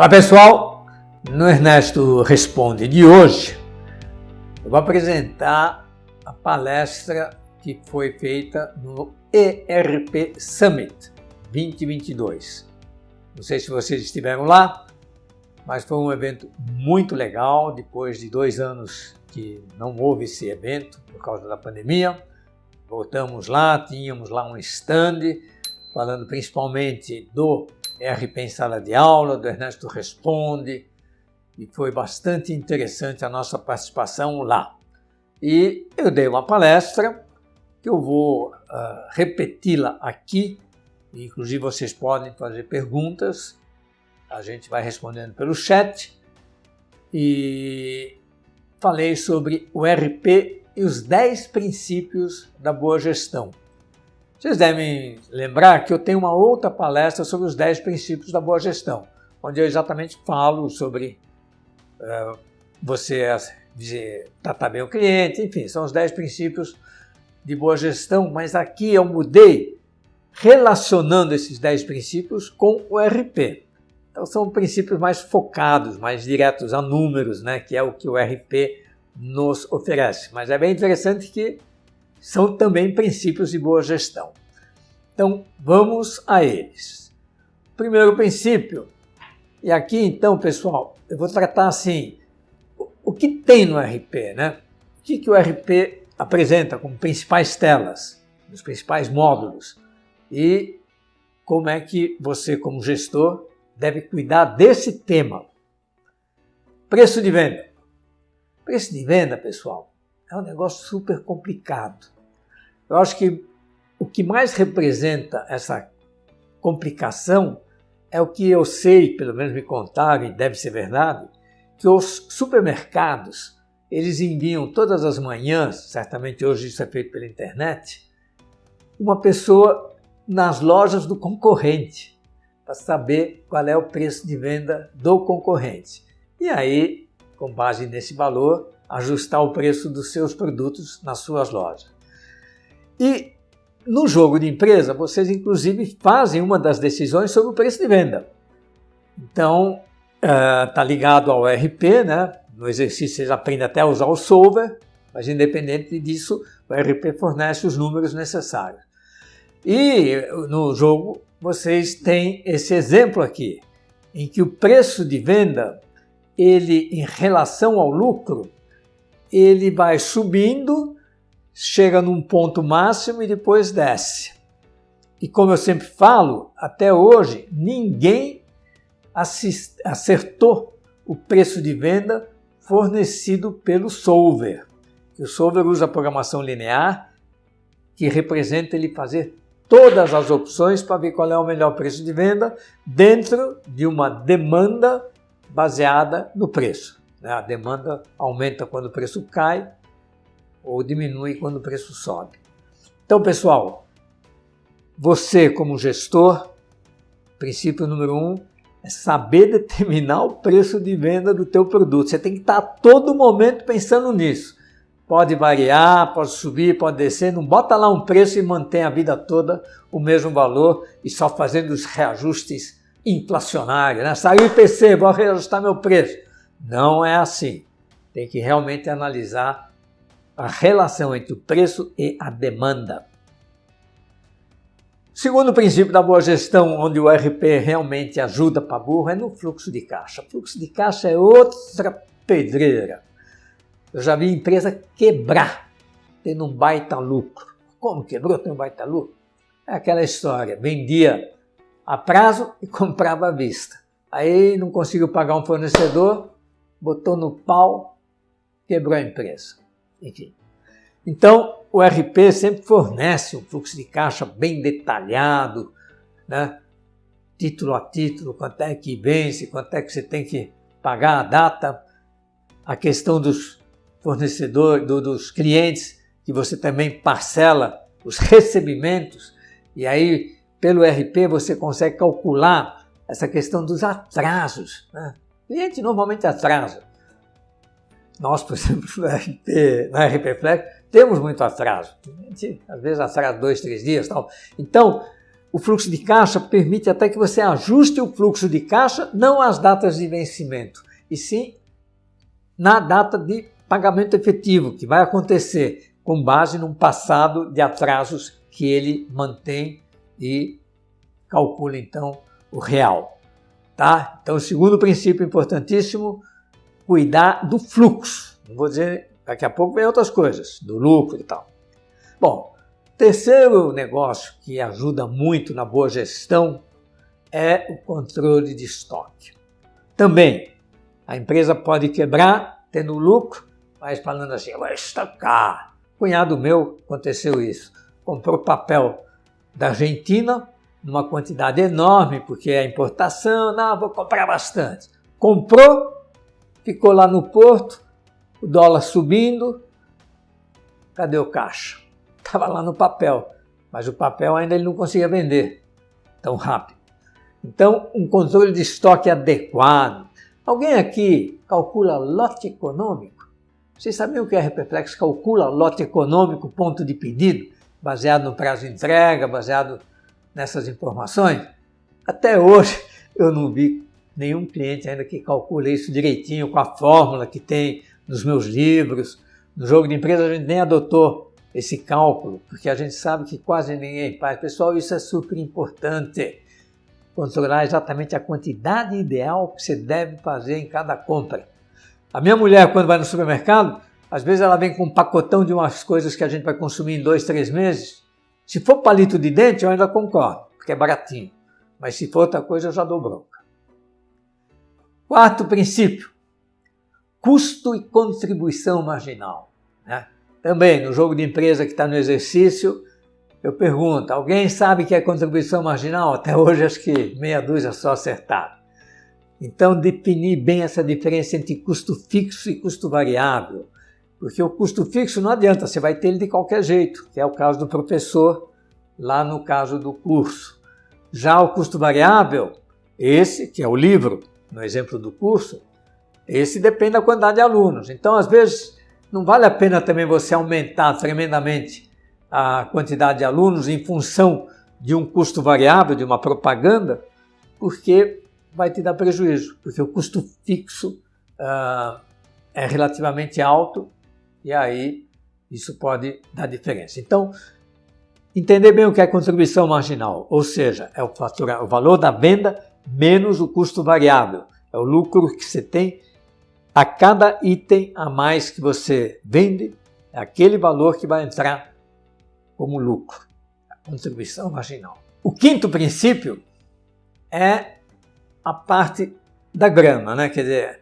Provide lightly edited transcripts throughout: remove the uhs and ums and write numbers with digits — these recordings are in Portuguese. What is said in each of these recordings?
Fala pessoal, no Ernesto Responde de hoje eu vou apresentar a palestra que foi feita no ERP Summit 2022. Não sei se vocês estiveram lá, mas foi um evento muito legal. Depois de 2 anos que não houve esse evento por causa da pandemia, voltamos lá, tínhamos lá um stand falando principalmente do ERP em sala de aula, do Ernesto Responde, e foi bastante interessante a nossa participação lá. E eu dei uma palestra que eu vou repeti-la aqui, inclusive vocês podem fazer perguntas, a gente vai respondendo pelo chat, e falei sobre o ERP e os 10 princípios da boa gestão. Vocês devem lembrar que eu tenho uma outra palestra sobre os 10 princípios da boa gestão, onde eu exatamente falo sobre você tratar bem o cliente, enfim, são os 10 princípios de boa gestão, mas aqui eu mudei relacionando esses 10 princípios com o ERP. Então são princípios mais focados, mais diretos a números, né, que é o que o ERP nos oferece. Mas é bem interessante que são também princípios de boa gestão. Então, vamos a eles. Primeiro princípio, e aqui então, pessoal, eu vou tratar assim, o que tem no ERP, né? O que o ERP apresenta como principais telas, os principais módulos, e como é que você, como gestor, deve cuidar desse tema. Preço de venda. Preço de venda, pessoal, é um negócio super complicado. Eu acho que o que mais representa essa complicação é o que eu sei, pelo menos me contaram, e deve ser verdade, que os supermercados, eles enviam todas as manhãs, certamente hoje isso é feito pela internet, uma pessoa nas lojas do concorrente, para saber qual é o preço de venda do concorrente. E aí, com base nesse valor, ajustar o preço dos seus produtos nas suas lojas. E no jogo de empresa, vocês inclusive fazem uma das decisões sobre o preço de venda. Então, está ligado ao ERP, né? No exercício vocês aprendem até a usar o solver, mas independente disso, o ERP fornece os números necessários. E no jogo, vocês têm esse exemplo aqui, em que o preço de venda, ele em relação ao lucro, ele vai subindo, chega num ponto máximo e depois desce. E como eu sempre falo, até hoje ninguém acertou o preço de venda fornecido pelo solver. O solver usa a programação linear, que representa ele fazer todas as opções para ver qual é o melhor preço de venda dentro de uma demanda baseada no preço. A demanda aumenta quando o preço cai ou diminui quando o preço sobe. Então, pessoal, você como gestor, princípio número 1 é saber determinar o preço de venda do teu produto. Você tem que estar a todo momento pensando nisso. Pode variar, pode subir, pode descer, não bota lá um preço e mantém a vida toda o mesmo valor e só fazendo os reajustes inflacionários, né? Saiu o IPC, vou reajustar meu preço. Não é assim. Tem que realmente analisar a relação entre o preço e a demanda. Segundo princípio da boa gestão, onde o ERP realmente ajuda para burro, é no fluxo de caixa. O fluxo de caixa é outra pedreira. Eu já vi empresa quebrar, tendo um baita lucro. Como quebrou, tem um baita lucro? É aquela história, vendia a prazo e comprava à vista. Aí não conseguiu pagar um fornecedor, botou no pau, quebrou a empresa. Enfim. Então, o ERP sempre fornece um fluxo de caixa bem detalhado, né? Título a título, quanto é que vence, quanto é que você tem que pagar a data, a questão dos fornecedores, dos clientes, que você também parcela os recebimentos, e aí, pelo ERP, você consegue calcular essa questão dos atrasos, né? O cliente normalmente atrasa. Nós, por exemplo, na RP Flex, temos muito atraso. A gente, às vezes, atrasa 2, 3 dias. Tal. Então, o fluxo de caixa permite até que você ajuste o fluxo de caixa não às datas de vencimento, e sim na data de pagamento efetivo, que vai acontecer com base num passado de atrasos que ele mantém e calcula então o real. Tá? Então, o segundo princípio importantíssimo, cuidar do fluxo. Não vou dizer, daqui a pouco vem outras coisas, do lucro e tal. Bom, terceiro negócio que ajuda muito na boa gestão é o controle de estoque. Também, a empresa pode quebrar, tendo lucro, mas falando assim, vai estocar. Cunhado meu, aconteceu isso. Comprou papel da Argentina, numa quantidade enorme, porque é importação, não, vou comprar bastante. Comprou, ficou lá no porto, o dólar subindo, cadê o caixa? Estava lá no papel, mas o papel ainda ele não conseguia vender tão rápido. Então, um controle de estoque adequado. Alguém aqui calcula lote econômico? Vocês sabiam que a RPFlex calcula lote econômico, ponto de pedido, baseado no prazo de entrega, baseado nessas informações? Até hoje eu não vi nenhum cliente ainda que calcule isso direitinho com a fórmula que tem nos meus livros. No jogo de empresa a gente nem adotou esse cálculo, porque a gente sabe que quase ninguém faz. Pessoal, isso é super importante. Controlar exatamente a quantidade ideal que você deve fazer em cada compra. A minha mulher, quando vai no supermercado, às vezes ela vem com um pacotão de umas coisas que a gente vai consumir em 2, 3 meses. Se for palito de dente, eu ainda concordo, porque é baratinho. Mas se for outra coisa, eu já dou bronca. Quarto princípio, custo e contribuição marginal. Né? Também, no jogo de empresa que está no exercício, eu pergunto, alguém sabe o que é contribuição marginal? Até hoje acho que meia dúzia só acertaram. Então, definir bem essa diferença entre custo fixo e custo variável. Porque o custo fixo não adianta, você vai ter ele de qualquer jeito, que é o caso do professor, lá no caso do curso. Já o custo variável, esse, que é o livro, no exemplo do curso, esse depende da quantidade de alunos. Então, às vezes, não vale a pena também você aumentar tremendamente a quantidade de alunos em função de um custo variável, de uma propaganda, porque vai te dar prejuízo, porque o custo fixo é relativamente alto e aí isso pode dar diferença. Então, entender bem o que é contribuição marginal, ou seja, é o valor da venda menos o custo variável, é o lucro que você tem a cada item a mais que você vende, é aquele valor que vai entrar como lucro, a contribuição marginal. O quinto princípio é a parte da grana, né? Quer dizer,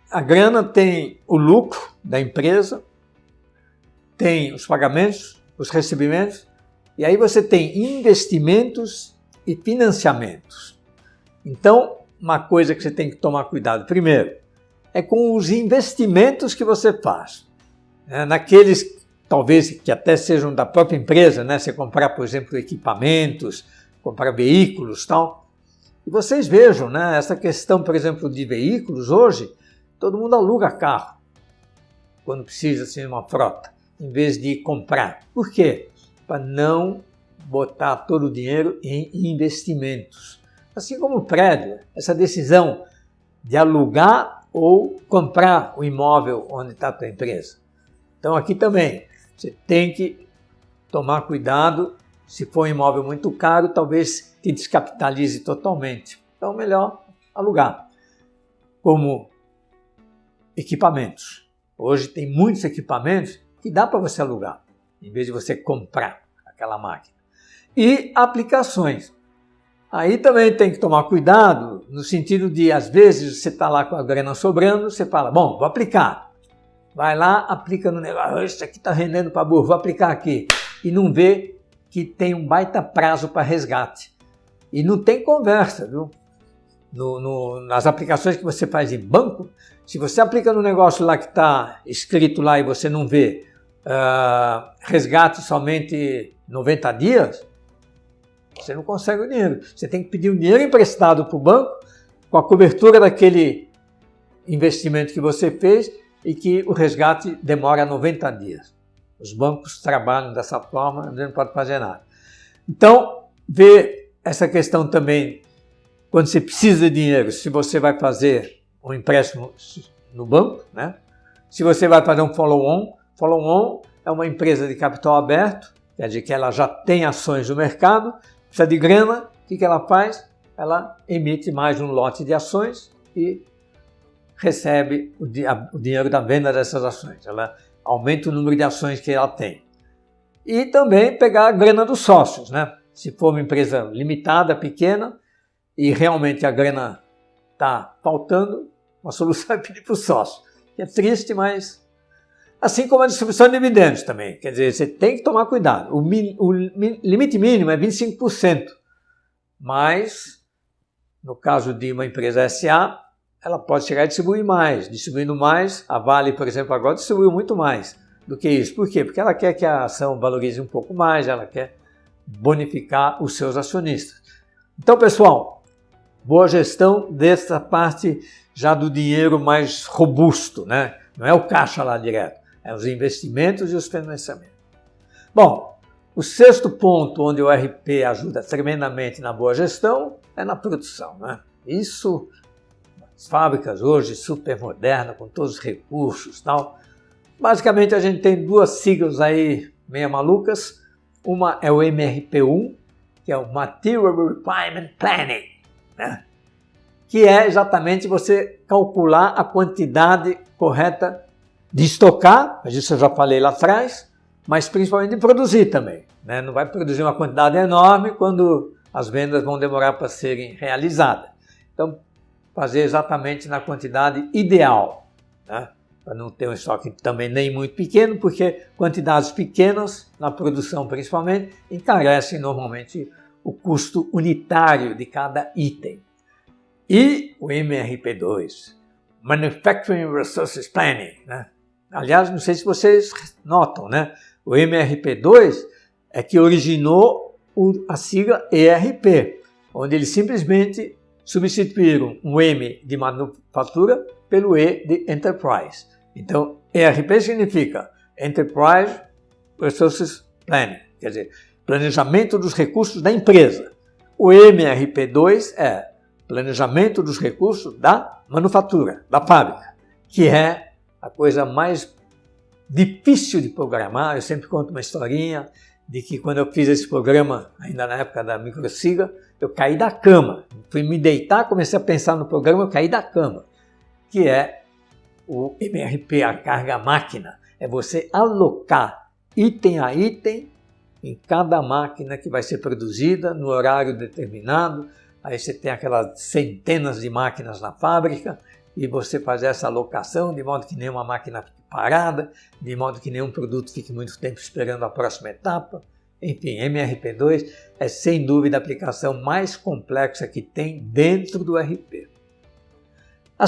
a grana tem o lucro da empresa, tem os pagamentos, os recebimentos, e aí você tem investimentos e financiamentos. Então, uma coisa que você tem que tomar cuidado primeiro é com os investimentos que você faz. Naqueles, talvez, que até sejam da própria empresa, né? Você comprar, por exemplo, equipamentos, comprar veículos e tal. E vocês vejam, né? Essa questão, por exemplo, de veículos, hoje, todo mundo aluga carro, quando precisa, assim, uma frota, em vez de comprar. Por quê? Para não botar todo o dinheiro em investimentos. Assim como o prédio, essa decisão de alugar ou comprar o imóvel onde está a tua empresa. Então aqui também, você tem que tomar cuidado, se for um imóvel muito caro, talvez te descapitalize totalmente. Então melhor alugar. Como equipamentos. Hoje tem muitos equipamentos que dá para você alugar, em vez de você comprar aquela máquina. E aplicações. Aí também tem que tomar cuidado, no sentido de, às vezes, você está lá com a grana sobrando, você fala, bom, vou aplicar. Vai lá, aplica no negócio, isso aqui está rendendo para burro, vou aplicar aqui. E não vê que tem um baita prazo para resgate. E não tem conversa, viu? Nas aplicações que você faz em banco, se você aplica no negócio lá que está escrito lá e você não vê resgate somente 90 dias, você não consegue o dinheiro. Você tem que pedir um dinheiro emprestado para o banco com a cobertura daquele investimento que você fez e que o resgate demora 90 dias. Os bancos trabalham dessa forma, não pode fazer nada. Então, ver essa questão também, quando você precisa de dinheiro, se você vai fazer um empréstimo no banco, né? Se você vai fazer um follow-on. Follow-on é uma empresa de capital aberto, quer dizer que ela já tem ações no mercado, precisa de grana, o que ela faz? Ela emite mais um lote de ações e recebe o dinheiro da venda dessas ações. Ela aumenta o número de ações que ela tem. E também pegar a grana dos sócios, né? Se for uma empresa limitada, pequena, e realmente a grana está faltando, uma solução é pedir para o sócio. É triste, mas... Assim como a distribuição de dividendos também. Quer dizer, você tem que tomar cuidado. O limite mínimo é 25%. Mas, no caso de uma empresa SA, ela pode chegar a distribuir mais. Distribuindo mais, a Vale, por exemplo, agora distribuiu muito mais do que isso. Por quê? Porque ela quer que a ação valorize um pouco mais, ela quer bonificar os seus acionistas. Então, pessoal, boa gestão dessa parte já do dinheiro mais robusto, né? Não é o caixa lá direto, é os investimentos e os financiamentos. Bom, o sexto ponto onde o RP ajuda tremendamente na boa gestão é na produção, né? Isso, as fábricas hoje super modernas, com todos os recursos e tal. Basicamente a gente tem duas siglas aí meio malucas. Uma é o MRP1, que é o Material Requirement Planning, né? Que é exatamente você calcular a quantidade correta de estocar, mas isso eu já falei lá atrás, mas principalmente de produzir também, né? Não vai produzir uma quantidade enorme quando as vendas vão demorar para serem realizadas. Então, fazer exatamente na quantidade ideal, né? Para não ter um estoque também nem muito pequeno, porque quantidades pequenas, na produção principalmente, encarecem normalmente o custo unitário de cada item. E o MRP2, Manufacturing Resources Planning, né? Aliás, não sei se vocês notam, né? O MRP2 é que originou a sigla ERP, onde eles simplesmente substituíram o M de manufatura pelo E de Enterprise. Então, ERP significa Enterprise Resources Planning, quer dizer, planejamento dos recursos da empresa. O MRP2 é planejamento dos recursos da manufatura, da fábrica, que é a coisa mais difícil de programar. Eu sempre conto uma historinha de que quando eu fiz esse programa, ainda na época da microsiga, eu caí da cama. Fui me deitar, comecei a pensar no programa, eu caí da cama, que é o MRP, a carga máquina. É você alocar item a item em cada máquina que vai ser produzida no horário determinado. Aí você tem aquelas centenas de máquinas na fábrica e você faz essa alocação de modo que nenhuma máquina fique parada, de modo que nenhum produto fique muito tempo esperando a próxima etapa. Enfim, MRP2 é sem dúvida a aplicação mais complexa que tem dentro do RP. O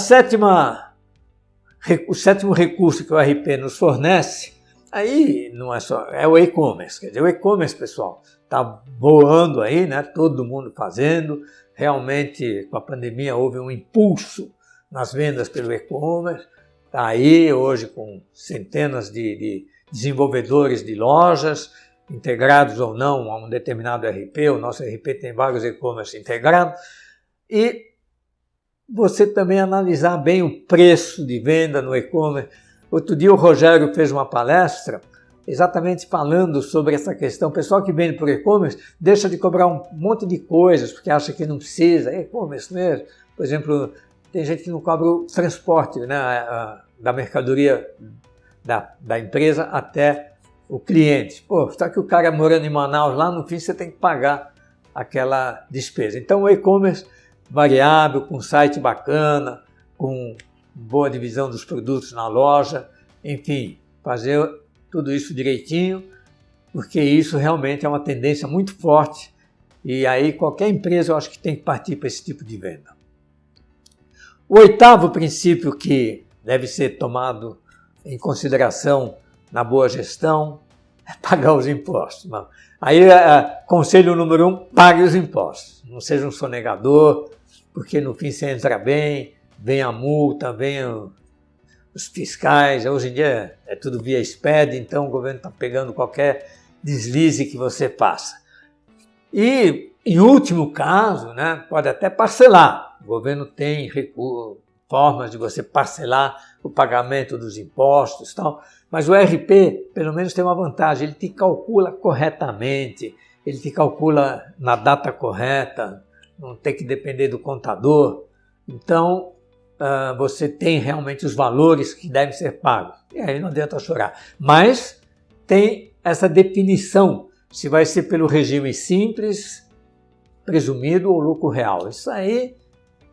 sétimo recurso que o RP nos fornece, aí não é só, é o e-commerce. Quer dizer, o e-commerce, pessoal, está voando aí, né? Todo mundo fazendo. Realmente, com a pandemia, houve um impulso nas vendas pelo e-commerce. Está aí hoje com centenas de desenvolvedores de lojas, integrados ou não a um determinado RP. O nosso RP tem vários e-commerce integrados. E você também analisar bem o preço de venda no e-commerce. Outro dia o Rogério fez uma palestra exatamente falando sobre essa questão. O pessoal que vende por e-commerce deixa de cobrar um monte de coisas porque acha que não precisa. É e-commerce mesmo. Por exemplo, tem gente que não cobra o transporte, né, da mercadoria da empresa até o cliente. Pô, só que o cara morando em Manaus, lá no fim você tem que pagar aquela despesa. Então o e-commerce variável, com site bacana, com boa divisão dos produtos na loja, enfim, fazer tudo isso direitinho, porque isso realmente é uma tendência muito forte e aí qualquer empresa eu acho que tem que partir para esse tipo de venda. O oitavo princípio que deve ser tomado em consideração na boa gestão é pagar os impostos. Aí, conselho número 1, pague os impostos. Não seja um sonegador, porque no fim você entra bem, vem a multa, vem os fiscais. Hoje em dia é tudo via SPED, então o governo está pegando qualquer deslize que você faça. E Em último caso, né, pode até parcelar. O governo tem formas de você parcelar o pagamento dos impostos e tal, mas o ERP, pelo menos, tem uma vantagem, ele te calcula corretamente, ele te calcula na data correta, não tem que depender do contador. Então, você tem realmente os valores que devem ser pagos. E aí não adianta chorar. Mas tem essa definição, se vai ser pelo regime simples, presumido ou lucro real. Isso aí,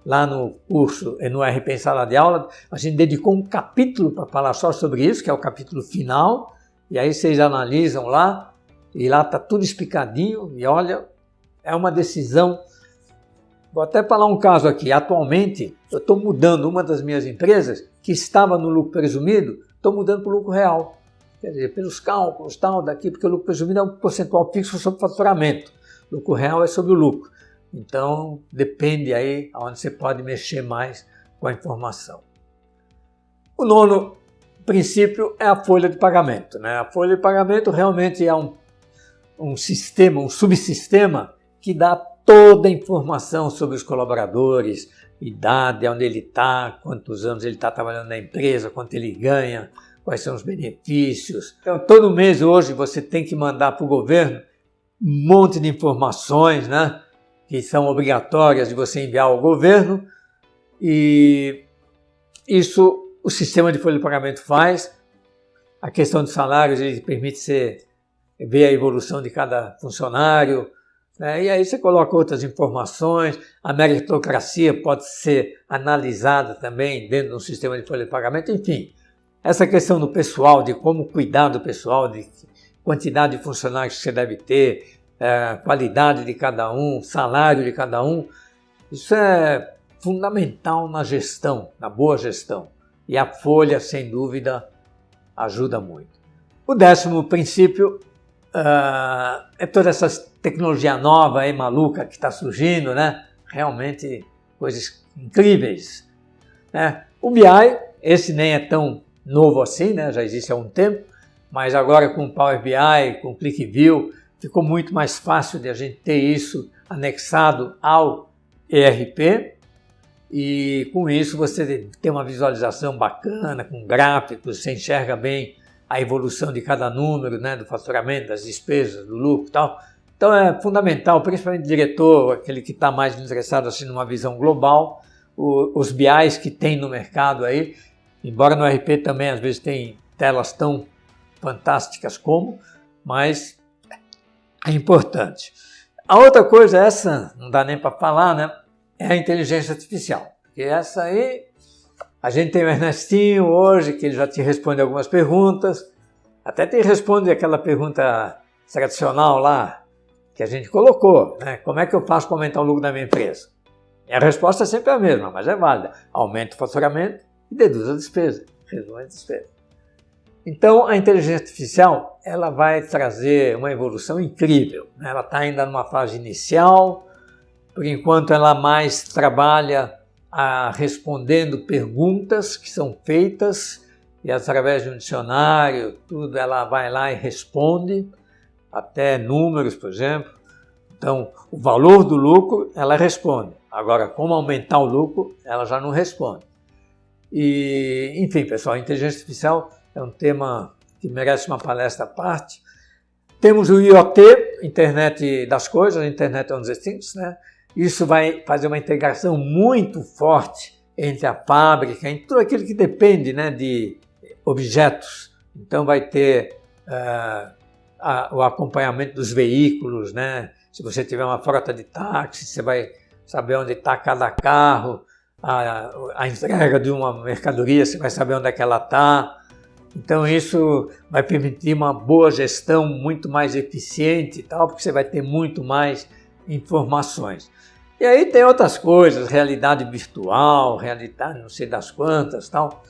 lá no curso, no RP em Sala de Aula, a gente dedicou um capítulo para falar só sobre isso, que é o capítulo final, e aí vocês analisam lá, e lá está tudo explicadinho, e olha, é uma decisão. Vou até falar um caso aqui. Atualmente, eu estou mudando uma das minhas empresas, que estava no lucro presumido, estou mudando para o lucro real. Quer dizer, pelos cálculos, tal, daqui, porque o lucro presumido é um percentual fixo sobre o faturamento. O lucro real é sobre o lucro. Então, depende aí onde você pode mexer mais com a informação. O nono princípio é a folha de pagamento, né? A folha de pagamento realmente é um sistema, um subsistema que dá toda a informação sobre os colaboradores, idade, onde ele está, quantos anos ele está trabalhando na empresa, quanto ele ganha, quais são os benefícios. Então, todo mês hoje você tem que mandar para o governo um monte de informações, né, que são obrigatórias de você enviar ao governo, e isso o sistema de folha de pagamento faz. A questão dos salários, ele permite você ver a evolução de cada funcionário, né? E aí você coloca outras informações. A meritocracia pode ser analisada também dentro do sistema de folha de pagamento, enfim. Essa questão do pessoal, de como cuidar do pessoal, de quantidade de funcionários que você deve ter, qualidade de cada um, salário de cada um, isso é fundamental na gestão, na boa gestão. E a folha, sem dúvida, ajuda muito. O 10º princípio é toda essa tecnologia nova e maluca que está surgindo, né? Realmente coisas incríveis, né? O BI, esse nem é tão novo assim, né? Já existe há um tempo, mas agora com o Power BI, com o ClickView, ficou muito mais fácil de a gente ter isso anexado ao ERP, e com isso você tem uma visualização bacana, com gráficos, você enxerga bem a evolução de cada número, né, do faturamento, das despesas, do lucro e tal. Então é fundamental, principalmente o diretor, aquele que está mais interessado assim numa visão global, os BIs que tem no mercado aí, embora no RP também às vezes tem telas tão fantásticas como, mas é importante. A outra coisa, essa não dá nem para falar, né, é a inteligência artificial. Porque essa aí, a gente tem o Ernestinho hoje, que ele já te responde algumas perguntas, até te responde aquela pergunta tradicional lá, que a gente colocou, né? Como é que eu faço para aumentar o lucro da minha empresa? E a resposta é sempre a mesma, mas é válida. Aumenta o faturamento e deduz a despesa. Reduz a despesa. Então, a inteligência artificial, ela vai trazer uma evolução incrível, né? Ela está ainda numa fase inicial. Por enquanto, ela mais trabalha respondendo perguntas que são feitas, e através de um dicionário, tudo, ela vai lá e responde, até números, por exemplo. Então, o valor do lucro, ela responde. Agora, como aumentar o lucro, ela já não responde. E, enfim, pessoal, a inteligência artificial é um tema que merece uma palestra à parte. Temos o IoT, Internet das Coisas, Internet of Things, né? Isso vai fazer uma integração muito forte entre a fábrica, em tudo aquilo que depende, né, de objetos. Então vai ter o acompanhamento dos veículos, né? Se você tiver uma frota de táxi, você vai saber onde está cada carro, a entrega de uma mercadoria, você vai saber onde é que ela está. Então isso vai permitir uma boa gestão muito mais eficiente e tal, porque você vai ter muito mais informações. E aí tem outras coisas, realidade virtual, realidade não sei das quantas, tal,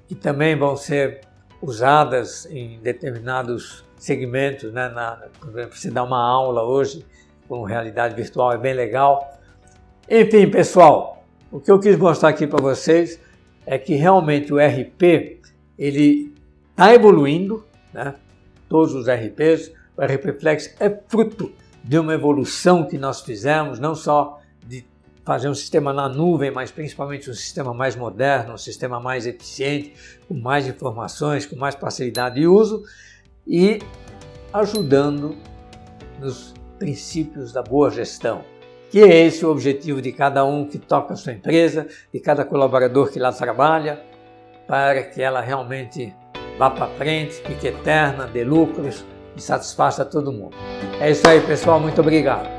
que também vão ser usadas em determinados segmentos, né? Por exemplo, você dá uma aula hoje com realidade virtual, é bem legal. Enfim, pessoal, o que eu quis mostrar aqui para vocês é que realmente o RP, ele está evoluindo, né? Todos os RPs, o RP Flex é fruto de uma evolução que nós fizemos, não só de fazer um sistema na nuvem, mas principalmente um sistema mais moderno, um sistema mais eficiente, com mais informações, com mais facilidade de uso e ajudando nos princípios da boa gestão, que é esse o objetivo de cada um que toca a sua empresa, de cada colaborador que lá trabalha, para que ela realmente vá para frente, fique eterna, dê lucros e satisfaça todo mundo. É isso aí, pessoal. Muito obrigado.